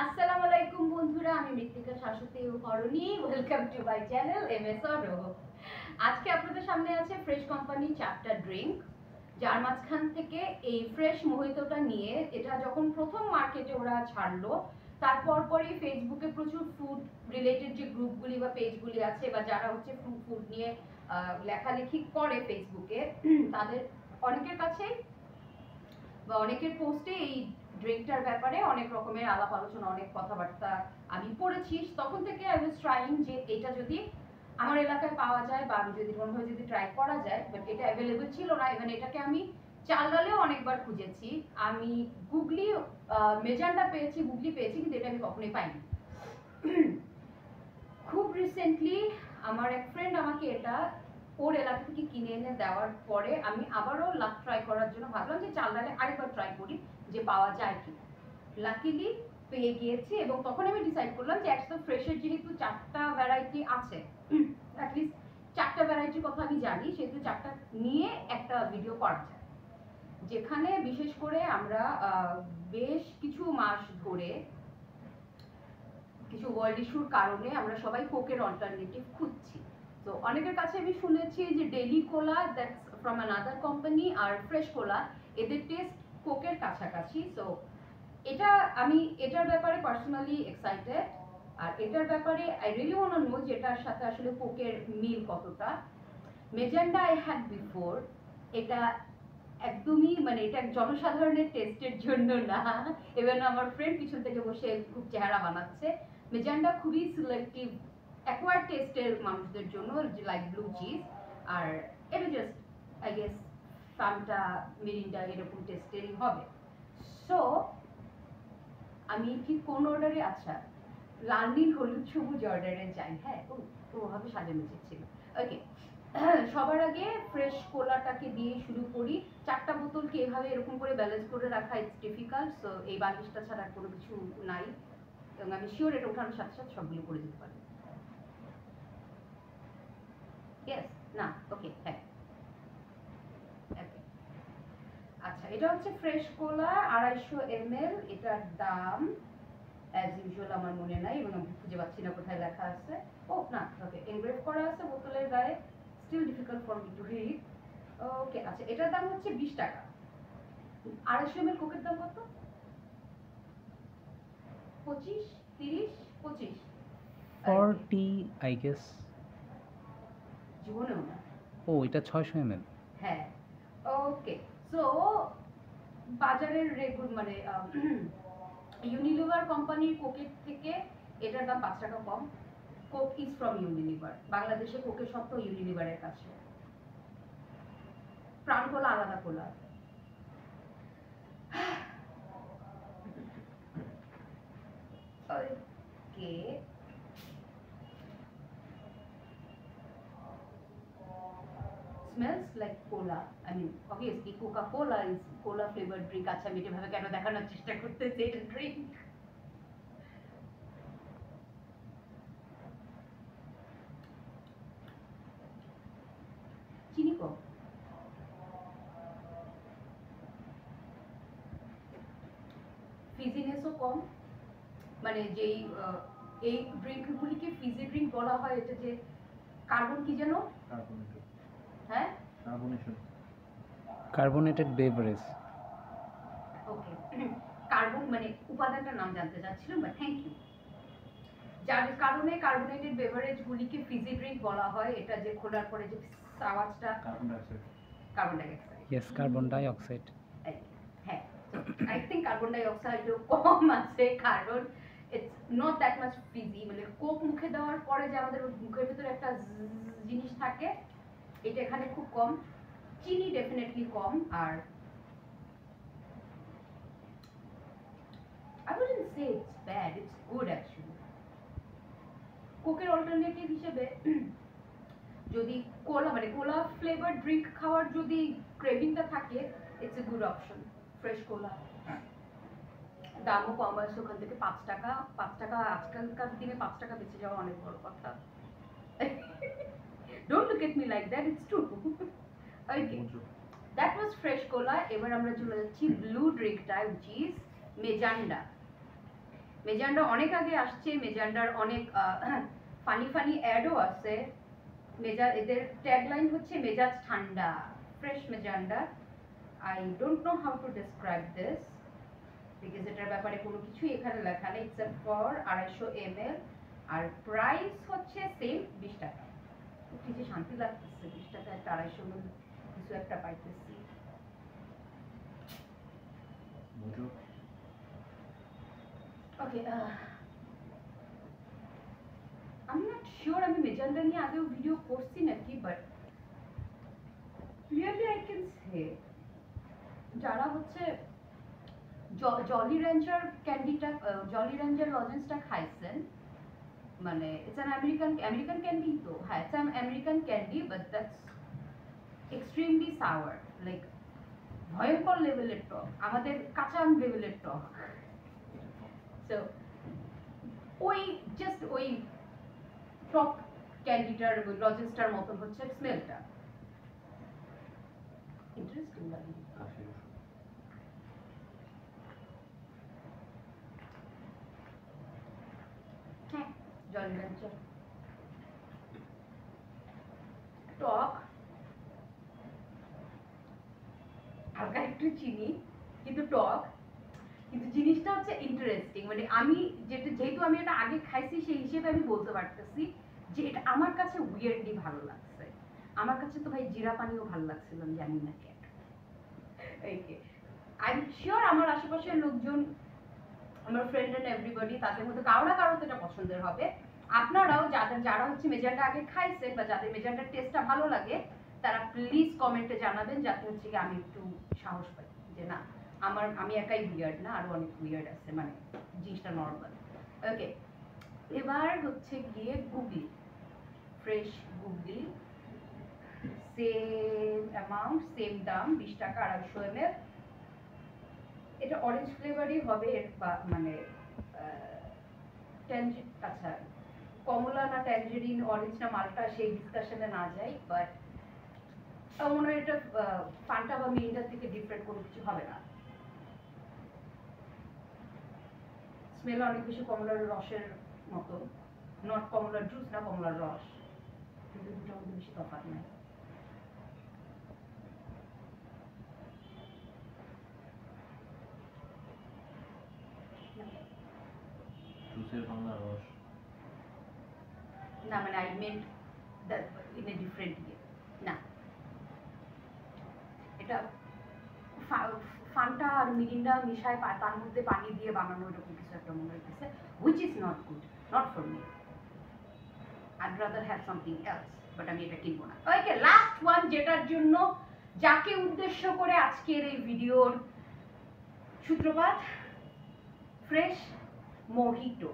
আসসালামু আলাইকুম বন্ধুরা, আমি Mrittika Shashwati Harani. Welcome to my channel MS Aro. আজকে আপনাদের সামনে আছে ফ্রেশ কোম্পানি চারটা ড্রিঙ্ক, যার মাঝখান থেকে এই ফ্রেশ মোহিতোটা নিয়ে, এটা যখন প্রথম মার্কেটে ওরা ছাড়লো, তারপর পরই ফেসবুকে প্রচুর ফুড রিলেটেড যে গ্রুপগুলি বা পেজগুলি আছে, বা যারা হচ্ছে ফুড নিয়ে লেখালেখি করে ফেসবুকে, তাদের অনেকের কাছেই বা অনেকের পোস্টে এই ড্রিঙ্কটার ব্যাপারে অনেক রকমের আলাপ আলোচনা, অনেক কথাবার্তা আমি পড়েছি। তখন থেকে আই ওয়াজ ট্রাইং যে এটা যদি আমার এলাকায় পাওয়া যায় বা আমি যদি কোনোভাবে যদি ট্রাই করা যায়, বাট এটা অ্যাভেলেবল ছিল না। ইভেন এটাকে আমি চালডালেও অনেকবার খুঁজেছি। আমি গুগলি মেজান্ডা পেয়েছি, গুগলি পেয়েছি, কিন্তু এটা আমি কখনোই পাইনি। খুব রিসেন্টলি আমার এক ফ্রেন্ড আমাকে এটা ওর এলাকা থেকে কিনে এনে দেওয়ার পরে আমি আবারও লাক ট্রাই করার জন্য ভাবলাম যে চালডালে আরেকবার ট্রাই করি যে পাওয়া যায় কি। লাকিলি পেয়ে গিয়েছি, এবং তখন আমি ডিসাইড করলাম যে একশো ফ্রেশের যেহেতু চারটা ভ্যারাইটি আছে, অ্যাটলিস্ট চারটা ভ্যারাইটির কথা আমি জানি, সেহেতু চারটা নিয়ে একটা ভিডিও করা যায়, যেখানে বিশেষ করে আমরা বেশ কিছু মাস ধরে কিছু ওয়ার্ল্ড ইস্যুর কারণে আমরা সবাই কোকের অল্টারনেটিভ খুঁজছি। তো অনেকের কাছে আমি শুনেছি যে Daily Cola, that's from another company, আর ফ্রেশ কোলা, এদের টেস্ট কোকের কাছাকাছি। সো এটা আমি এটার ব্যাপারে পার্সোনালি এক্সাইটেড, আর এটার ব্যাপারে I really want to know যে এটার সাথে আসলে কোকের মিল কতটা। মেজেন্ডা আই হ্যাড বিফোর, এটা একদমই মানে এটা জনসাধারণের টেস্টের জন্য না। এবার আমার ফ্রেন্ড পিছন থেকে বসে খুব চেহারা বানাচ্ছে। মেজেন্ডা খুবই সিলেক্টিভ অ্যাকোয়ার্ড টেস্টের মানুষদের জন্য, লাইক ব্লু চিজ। আর এটা just I guess Fanta, Mirinda এরকম টেস্টেরই হবে। সো আমি ঠিক কোন অর্ডারে, আচ্ছা লাল নীল হলুদ সবুজ অর্ডারে যাই। হ্যাঁ, ওভাবে সাজানো উচিত ছিল। ওকে, সবার আগে ফ্রেশ কোলাটাকে দিয়ে শুরু করি। চারটা বোতলকে এভাবে এরকম করে ব্যালেন্স করে রাখা ইটস ডিফিকাল্ট। সো এই বালিশটা ছাড়া কোনো কিছু নাই, এবং আমি শিওর এটা ওঠানোর সাথে সাথে সবগুলো করে দিতে পারি। ইয়েস, না, ওকে, হ্যাঁ, আচ্ছা, এটা হচ্ছে ফ্রেশ কোলা 250 ml। এটার দাম অ্যাজ ইউজুয়াল আমার মনে নাই, এবং আমি খুঁজে পাচ্ছি না কোথায় লেখা আছে। ও না, ওকে, এনগ্রেভ করা আছে বোতলের গায়ে, still difficult for me to read. Okay, আচ্ছা, এটার দাম হচ্ছে 20 টাকা। 250 ml কোকের দাম কত? 25, 30, 25, 40 আই গেস। জীবনেও না। ও, এটা 600 ml। হ্যাঁ, ওকে। সো বাজারের মানে ইউনিলিভার কোম্পানির কোকের থেকে এটার দাম 5 টাকা কম। Coke is from Unilever. বাংলাদেশে কোকের সত্ত্বেও ইউনিলিভারের কাছে। প্রাণ কোলা আলাদা কোলা। ওকে, smells like cola. I mean, obviously Coca-Cola is cola flavored drink. আচ্ছা, আমি এভাবে কেন দেখানোর চেষ্টা করতেছি এটা ড্রিঙ্ক। চিনি কম, ফিজিনেসও কম। মানে যেই এই ড্রিঙ্কগুলিকে ফিজি ড্রিঙ্ক বলা হয়, এটা যে কার্বন কি যেন, হ্যাঁ, কার্বোনেটেড বেভারেজ। ওকে, কার্বন মানে উপাদানটার নাম জানতে চাচ্ছিলাম, বাট থ্যাংক ইউ। যার কারণে কার্বোনেটেড বেভারেজ গুলিকে ফিজি ড্রিঙ্ক বলা হয়। এটা যে খোলার পরে যে আওয়াজটা, carbon dioxide. Yes, carbon dioxide. হ্যাঁ, আই থিঙ্ক কার্বন ডাইঅক্সাইডও কম আছে, কারণ it's not that much fizzy. মানে কোক মুখে দেওয়ার পরে যে আমাদের মুখের ভিতরে একটা জিনিস থাকে, এটা এখানে খুব কম। চিনি ডেফিনেটলি কম। আর I wouldn't say it's bad, it's good actually. কোকের অল্টারনেটিভ হিসেবে যদি কোলা মানে কোলা ফ্লেভার ড্রিঙ্ক খাওয়ার যদি ক্রেভিংটা থাকে, it's a good option fresh cola. দামও কম আছে ওখান থেকে। 5 টাকা, 5 টাকা আজকালকার দিনে 5 টাকা বেঁচে যাওয়া অনেক বড় কথা। Don't look at me like that, it's true. Okay, that was fresh cola. এবার আমরা চলে যাচ্ছি ব্লু ড্রিঙ্কটা, হুইচ ইজ মেজান্ডা। মেজান্ডা অনেক আগে আসছে, মেজান্ডার অনেক ফানি ফানি অ্যাডও আছে। এদের ট্যাগলাইন হচ্ছে মেজাজ ঠান্ডা, fresh Mezanda. I don't know how to describe this because এটার ব্যাপারে কোনো কিছুই এখানে লেখা নেই এক্সেপ্ট ফর 250 ml, আর প্রাইস হচ্ছে সেম 20 টাকা। কি যে শান্তি লাগতেছে, 20 টাকা একটা 250 ml কিছু একটা পাইতেছি। ওকে, আমি নট শিওর আমি মেজান্ডা নিয়ে আগেও ভিডিও করছি নাকি, but clearly I can say যারা হচ্ছে জলি রেঞ্জার ক্যান্ডিটা, জলি রেঞ্জার লজেন্সটা খাইছেন, মানে ইটস অ্যান আমেরিকান ক্যান্ডি, তো হ্যাঁ it's an American candy but that's extremely sour, like ভয়ঙ্কর লেভেলের টক, আমাদের কাঁচা আম লেভেলের টক। সো ওই জাস্ট ওই টক ক্যান্ডিটার লজেন্সটার মতন হচ্ছে স্মেলটা, ইন্টারেস্টিং লাগে। হ্যাঁ, জলি রেঞ্জার টক, হালকা একটু চিনি কিন্তু টক, কিন্তু জিনিসটা হচ্ছে ইন্টারেস্টিং। মানে আমি যেহেতু আমি এটা আগে খাইছি সেই হিসেবে আমি বলতে পারতেছি যে এটা আমার কাছে উইয়ার্ডলি ভালো লাগছে। আমার কাছে তো ভাই জিরা পানিও ভালো লাগছিল, আমি জানি না কেন। ওকে, আই এম শিওর আমার আশেপাশের লোকজন, আমার ফ্রেন্ড এন্ড এভরিবডি, তাদের মধ্যে কারো না কারো এটা পছন্দের হবে। আপনারাও যারা হচ্ছে মেজান্ডা আগে খাইছেন বা যাদের মেজান্ডার টেস্টটা ভালো লাগে, তারা প্লিজ কমেন্টে জানাবেন, যাতে হচ্ছে কি আমি একটু সাহস পাই যে না আমি একাই উইয়ার্ড না, আরো অনেক উইয়ার্ড আছে, মানে জিনিসটা নর্মাল। ওকে, এবার হচ্ছে গিয়ে গুগলি, ফ্রেশ গুগলি, সেম অ্যামাউন্ট সেম দাম 20 টাকা 250 ml। এটা অরেঞ্জ ফ্লেভারই হবে, মানে আচ্ছা কমলা না ট্যাঞ্জেরিন, অরেঞ্জ না মাল্টা, সেই ডিসকাশনে না যাই, বাট মনে হয় এটা ফান্টা বা মিরিন্ডার থেকে ডিফারেন্ট কোনো কিছু হবে না। স্মেল অনেক বেশি কমলার রসের মতো, নট কমলার জুস না কমলার রস, কিন্তু দুটোর মধ্যে বেশি তফাৎ নাই। জুসের কমলার রস না, মানে I meant that in a different ইয়ে না, এটা ফান্টা আর মিরিন্ডা মিশায় তার মধ্যে পানি দিয়ে বানানো এরকম কিছু একটা মনে হইতেছে, which is not good, not for me. I'd rather have something else, but আমি এটা কিনবো না। ওকে, লাস্ট ওয়ান, যেটার জন্য যাকে উদ্দেশ্য করে আজকের এই ভিডিওর সূত্রপাত, fresh mojito.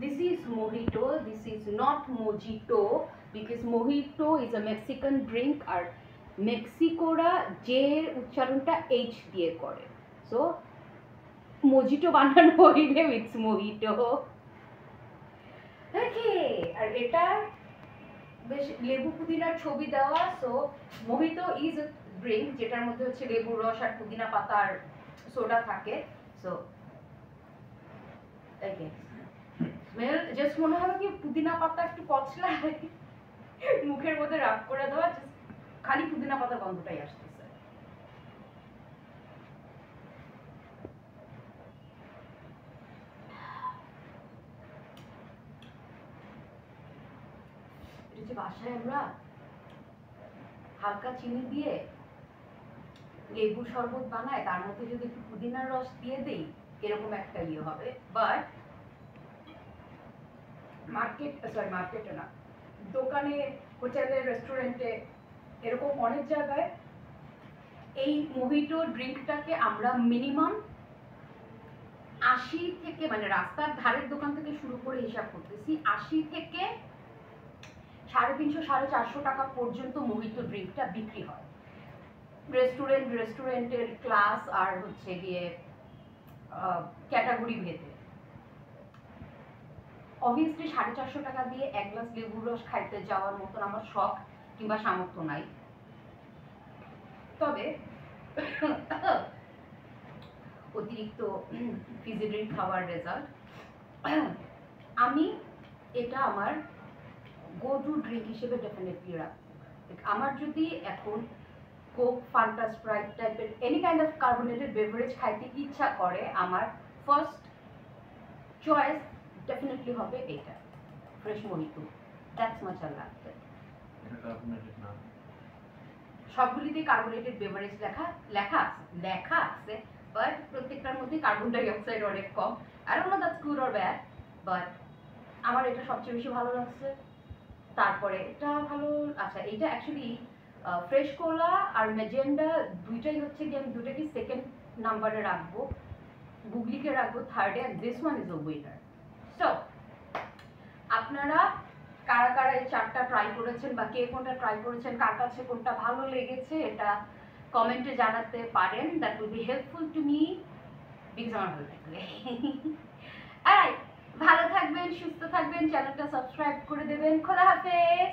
This is mojito, this is not mojito because mojito is a Mexican drink, আর মেক্সিকোরা যে উচ্চারণটা এইচ দিয়ে করে, সো মজিটো বানানো হইলে ইটস মোহিটো। ওকে, আর এটা বেশ লেবু পুদিনার ছবি দেওয়া, so mojito is a drink যেটার মধ্যে হচ্ছে লেবুর রস আর পুদিনা পাতার সোডা থাকে। সো ওকে, স্মেল জাস্ট মনে হবে কি পুদিনা পাতা একটু কচলায় মুখের মধ্যে রাব করে দেওয়া, খালি পুদিনা পাতার গন্ধটাই আসতেছে। এটা যে বাসায় আমরা হালকা চিনি দিয়ে লেবুর শরবত বানাই, তার মধ্যে যদি একটু পুদিনার রস দিয়ে দেই, এরকম একটা ইয়ে হবে। বাট মার্কেটে না, দোকানে, হোটেলে, রেস্টুরেন্টে, এরকম অনেক জায়গায় এই মোহিটো ড্রিঙ্কটাকে আমরা মিনিমাম 80 থেকে, মানে রাস্তার ধারের দোকান থেকে শুরু করে হিসাব করতেছি, 80 থেকে 350 450 টাকা পর্যন্ত মোহিতো ড্রিঙ্কটা বিক্রি হয় রেস্টুরেন্টের ক্লাস আর হচ্ছে গিয়ে ক্যাটাগরি ভেদে। অবভিয়াসলি 450 টাকা দিয়ে এক গ্লাস লেবুর রস খাইতে যাওয়ার মতন আমার শখ কিংবা সামর্থ্য নাই, তবে অতিরিক্ত ফিজি ড্রিঙ্ক খাওয়ার রেজাল্ট। আমি এটা আমার গো টু ড্রিঙ্ক হিসেবে ডেফিনেটলি রাখবো। আমার যদি এখন কোক, ফান্টা, স্প্রাইট টাইপের any kind of carbonated beverage খাইতে ইচ্ছা করে, আমার ফার্স্ট চয়েস ডেফিনেটলি হবে এটা, fresh mojito. That's much I love that. এটা কার্বনেটেড না। সবগুলিতে কার্বোনেটেড বেভারেজ লেখা আছে, বাট প্রত্যেকটার মধ্যে কার্বন ডাই অক্সাইড অনেক কম। I don't know that's good or bad, but আমার এটা সবচেয়ে বেশি ভালো লাগছে। তারপরে এটা ভালো, আচ্ছা এটা অ্যাকচুয়ালি ফ্রেশ কোলা আর ম্যাজেন্ডা দুইটাই হচ্ছে কি, আমি দুটাকে সেকেন্ড নাম্বারে রাখবো, গুগলিকে রাখবো থার্ডে, and this one is a winner. So আপনারা কারা কারা এই চারটা ট্রাই করেছেন বা কে কোনটা ট্রাই করেছেন, কার কাছে কোনটা ভালো লেগেছে, এটা কমেন্টে জানাতে পারেন। That will be helpful to me, because আমার ভালো লাগবে। ভালো থাকবেন, সুস্থ থাকবেন, চ্যানেলটা সাবস্ক্রাইব করে দেবেন। খোদা হাফেজ।